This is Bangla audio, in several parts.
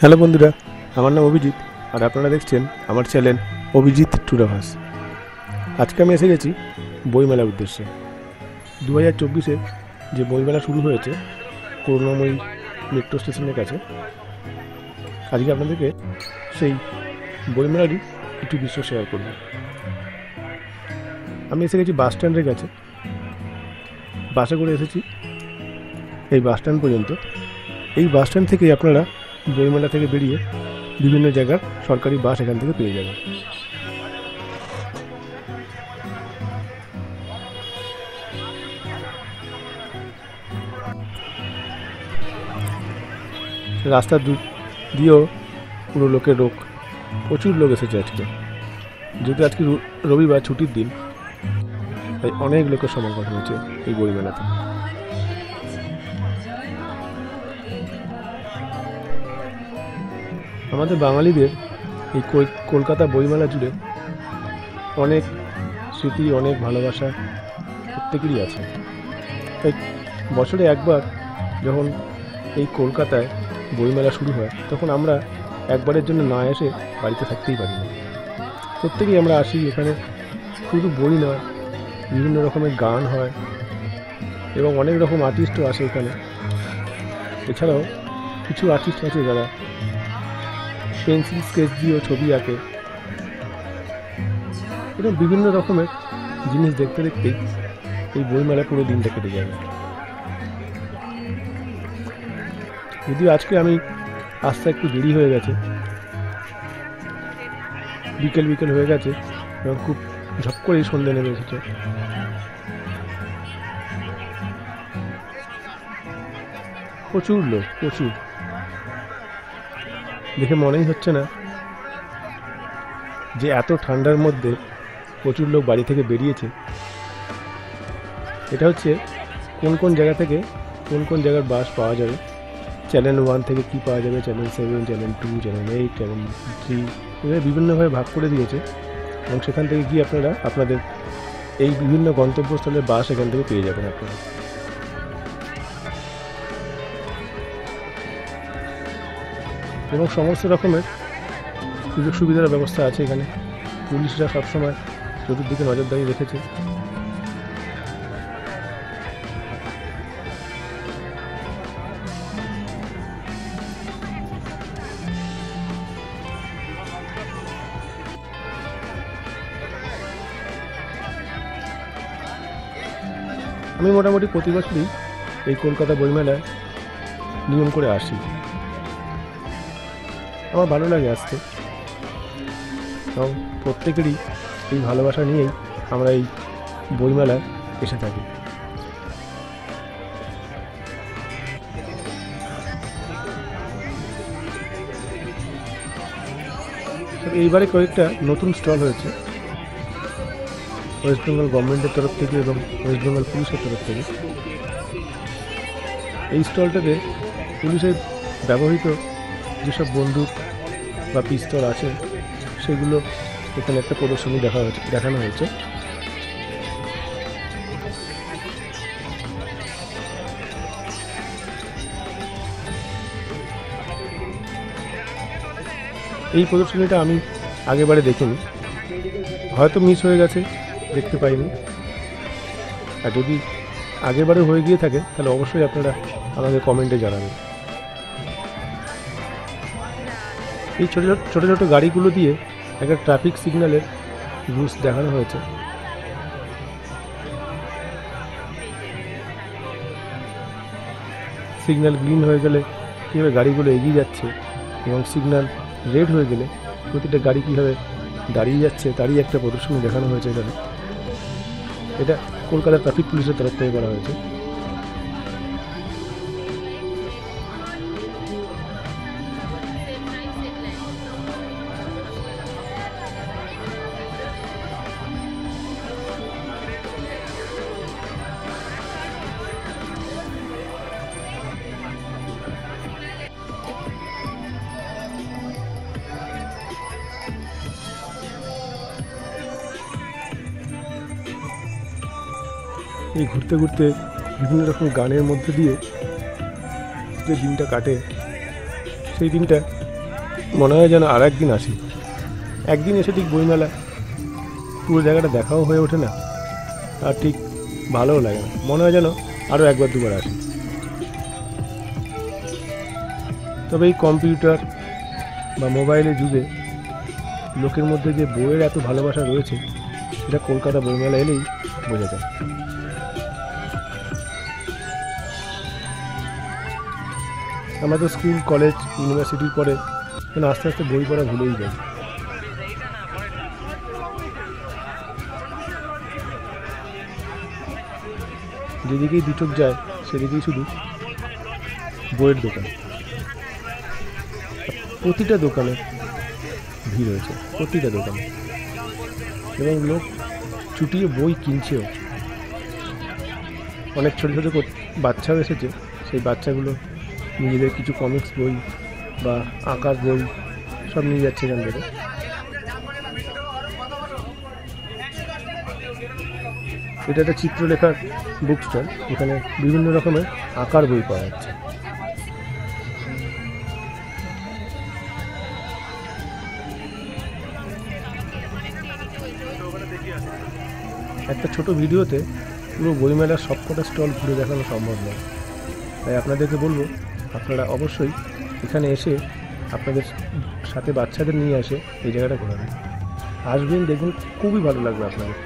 হ্যালো বন্ধুরা, আমার নাম অভিজিৎ আর আপনারা দেখছেন আমার চ্যানেল অভিজিৎ ট্যুরাভার্স। আজকে আমি এসে গেছি বইমেলার উদ্দেশ্যে। 2024-এ যে বইমেলা শুরু হয়েছে করুণাময়ী মেট্রো স্টেশনের কাছে, আজকে আপনাদেরকে সেই বইমেলারই একটু দৃশ্য শেয়ার করব। আমি এসে গেছি বাস স্ট্যান্ডের কাছে। বাসে করে এসেছি এই বাস স্ট্যান্ড পর্যন্ত। এই বাস স্ট্যান্ড থেকেই আপনারা বইমেলা থেকে বেরিয়ে বিভিন্ন জায়গার সরকারি বাস এখান থেকে পেয়ে যাবেন। রাস্তার দিয়েও পুরো লোকের রোক, প্রচুর লোক এসেছে আজকে। যেহেতু আজকে রবিবার, ছুটির দিন, তাই অনেক লোকের সমাগম হয়েছে এই বইমেলাতে। আমাদের বাঙালিদের এই কলকাতা বইমেলা জুড়ে অনেক স্মৃতি, অনেক ভালোবাসা প্রত্যেকেরই আছে। তাই বছরে একবার যখন এই কলকাতায় বইমেলা শুরু হয়, তখন আমরা একবারের জন্য না এসে বাড়িতে থাকতেই পারি না। প্রত্যেকেই আমরা আসি এখানে। শুধু বই নয়, বিভিন্ন রকমের গান হয় এবং অনেক রকম আর্টিস্টও আসে এখানে। এছাড়াও কিছু আর্টিস্ট আছে যারা পেন্সিল স্কেচ দিয়েও ছবি আঁকে। এরকম বিভিন্ন রকমের জিনিস দেখতে দেখতেই এই বইমেলা পুরো দিনটা কেটে যাবে। যদিও আজকে আমি আসতে একটু দেরি হয়ে গেছে, বিকেল হয়ে গেছে এবং খুব ঝপ করেই সন্ধ্যে নেমে এসেছে। প্রচুর লোক, প্রচুর। দেখে মনেই হচ্ছে না যে এত ঠান্ডার মধ্যে প্রচুর লোক বাড়ি থেকে বেরিয়েছে। এটা হচ্ছে কোন কোন জায়গা থেকে কোন জায়গার বাস পাওয়া যাবে, চ্যানেল 1 থেকে কী পাওয়া যাবে, চ্যানেল 7, চ্যানেল 2, চ্যানেল 8, চ্যানেল 3, এভাবে বিভিন্নভাবে ভাগ করে দিয়েছে এবং সেখান থেকে গিয়ে আপনারা আপনাদের এই বিভিন্ন গন্তব্যস্থলের বাস এখান থেকে পেয়ে যাবেন আপনারা। এবং সমস্ত রকমের সুযোগ সুবিধার ব্যবস্থা আছে এখানে। পুলিশরা সবসময় চতুর্দিকে নজরদারি রেখেছে। আমি মোটামুটি প্রতি বছরই এই কলকাতা বইমেলায় নিয়ম করে আসি। আমার ভালো লাগে আসতে এবং প্রত্যেকেরই এই ভালোবাসা নিয়েই আমরা এই বইমেলায় এসে থাকি। এইবারে কয়েকটা নতুন স্টল হয়েছে ওয়েস্ট বেঙ্গল গভর্নমেন্টের তরফ থেকে এবং ওয়েস্ট বেঙ্গল পুলিশের তরফ থেকে। এই স্টলটাতে পুলিশের ব্যবহৃত যেসব বন্দুক বা পিস্তল আছে সেগুলো এখানে একটা প্রদর্শনী দেখানো হয়েছে। এই প্রদর্শনীটা আমি আগেবারে দেখিনি, হয়তো মিস হয়ে গেছে, দেখতে পাইনি। আর যদি আগেবারে হয়ে গিয়ে থাকে তাহলে অবশ্যই আপনারা আমাকে কমেন্টে জানাবেন। এই ছোটো ছোটো গাড়িগুলো দিয়ে একটা ট্রাফিক সিগন্যালের রুলস দেখানো হয়েছে। সিগন্যাল গ্রিন হয়ে গেলে কীভাবে গাড়িগুলো এগিয়ে যাচ্ছে এবং সিগন্যাল রেড হয়ে গেলে প্রতিটা গাড়ি কীভাবে দাঁড়িয়ে যাচ্ছে তারই একটা প্রদর্শনী দেখানো হয়েছে এখানে। এটা কলকাতা ট্রাফিক পুলিশের তরফ থেকে করা হয়েছে। এই ঘুরতে ঘুরতে বিভিন্ন রকম গানের মধ্যে দিয়ে যে দিনটা কাটে, সেই দিনটা মনে হয় যেন আর একদিন আসি। একদিন এসে ঠিক বইমেলা পুরো জায়গাটা দেখাও হয়ে ওঠে না, আর ঠিক ভালোও লাগে না, মনে হয় যেন আরও একবার দুবার আসি। তবে এই কম্পিউটার বা মোবাইলের যুগে লোকের মধ্যে যে বইয়ের এত ভালোবাসা রয়েছে সেটা কলকাতা বইমেলা এলেই বোঝা যায়। আমরা তো স্কুল, কলেজ, ইউনিভার্সিটির পরে আস্তে আস্তে বই পড়া ভুলেই যাই। যেদিকেই দুচোখ যায় সেদিকেই শুধু বইয়ের দোকান। প্রতিটা দোকানে ভিড় হয়েছে, প্রতিটা দোকানে, এবং লোক চুটিয়ে বই কিনছেও। অনেক ছোটো ছোটো বাচ্চাও এসেছে, সেই বাচ্চাগুলো নিজেদের কিছু কমিক্স বই বা আঁকার বই সব নিয়ে যাচ্ছে এখান থেকে। এটা একটা চিত্রলেখার বুক স্টল, এখানে বিভিন্ন রকমের আঁকার বই পাওয়া যাচ্ছে। একটা ছোট ভিডিওতে পুরো বইমেলার সবকটা স্টল ঘুরে দেখানো সম্ভব নয়, তাই আপনাদেরকে বলবো আপনারা অবশ্যই এখানে এসে আপনাদের সাথে বাচ্চাদের নিয়ে এসে এই জায়গাটা ঘোরাবেন। আসবেন, দেখুন, খুবই ভালো লাগবে আপনাদের।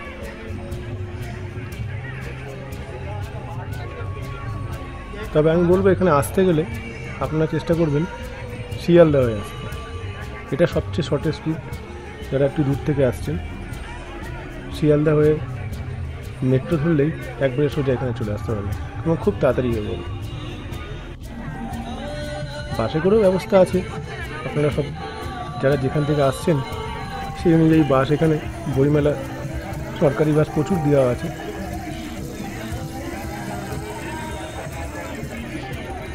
তবে আমি বলবো এখানে আসতে গেলে আপনারা চেষ্টা করবেন শিয়ালদা হয়ে আসতে। এটা সবচেয়ে শর্টেস্ট রুট। যারা একটু দূর থেকে আসছেন, শিয়ালদা হয়ে মেট্রো ধরলেই একবারে সোজা এখানে চলে আসতে পারবেন এবং খুব তাড়াতাড়ি হয়ে যাবে। বাসে করেও ব্যবস্থা আছে, আপনারা সব যারা যেখান থেকে আসছেন সেই অনুযায়ী বাস এখানে বইমেলা সরকারি বাস প্রচুর দেওয়া আছে।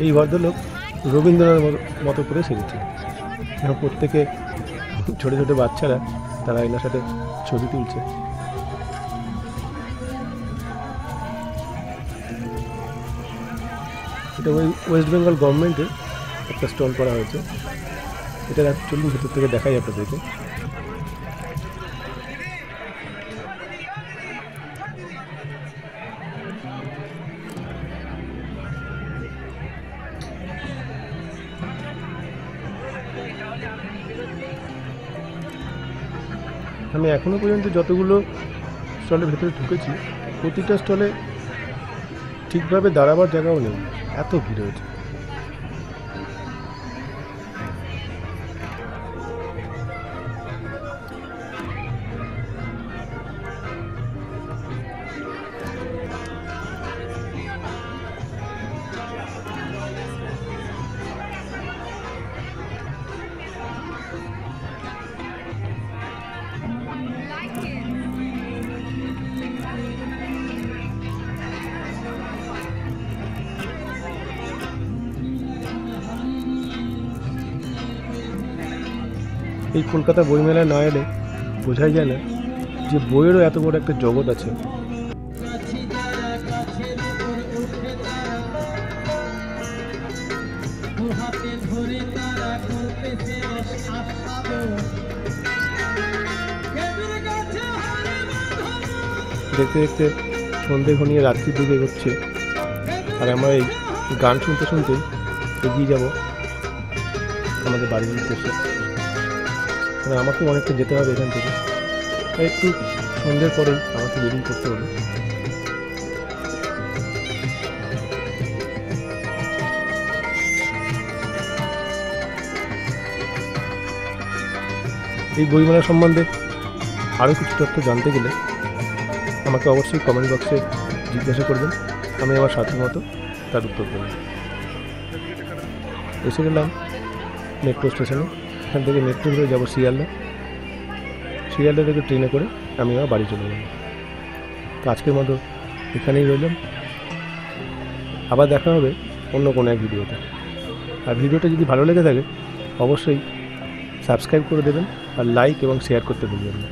এই ভদ্রলোক রবীন্দ্রনাথ মতো করে সেরেছে, এবং প্রত্যেকে ছোটো ছোটো বাচ্চারা তারা এনার সাথে ছবি তুলছে। এটা ওয়েস্ট বেঙ্গল গভর্নমেন্টের একটা স্টল করা হয়েছে। এটা অ্যাকচুয়ালি ভেতর থেকে দেখাই আপনাদেরকে। আমি এখনও পর্যন্ত যতগুলো স্টলের ভেতরে ঢুকেছি প্রতিটা স্টলে ঠিকভাবে দাঁড়াবার জায়গাও নেই, এত ভিড় হয়েছে। এই কলকাতা বইমেলায় না এলে বোঝাই যায় না যে বইয়েরও এত বড় একটা জগৎ আছে। দেখতে দেখতে সন্ধে ঘনিয়ে রাত্রির দিকে এগোচ্ছে, আর আমরা এই গান শুনতে শুনতেই এগিয়ে যাব আমাদের বাড়ির উদ্দেশ্যে। মানে আমাকে অনেকটা যেতে হবে এখান থেকে, তাই একটু সন্ধ্যের পরেই আমাকে বেরিয়ে করতে হবে। এই বইমেলা সম্বন্ধে আরও কিছু তথ্য জানতে গেলে আমাকে অবশ্যই কমেন্ট বক্সে জিজ্ঞাসা করবেন, আমি আমার সাথে মতো তার উত্তর দেব। এসে গেলাম মেট্রো স্টেশনে, এখান থেকে মেট্রো ধরে যাবো শিয়ালদা। শিয়ালদা থেকে ট্রেনে করে আমি আমার বাড়ি চলে যাব। তো আজকের মতো এখানেই রইলাম, আবার দেখা হবে অন্য কোনো এক ভিডিওতে। আর ভিডিওটা যদি ভালো লেগে থাকে অবশ্যই সাবস্ক্রাইব করে দেবেন, আর লাইক এবং শেয়ার করতে ভুলবেন না।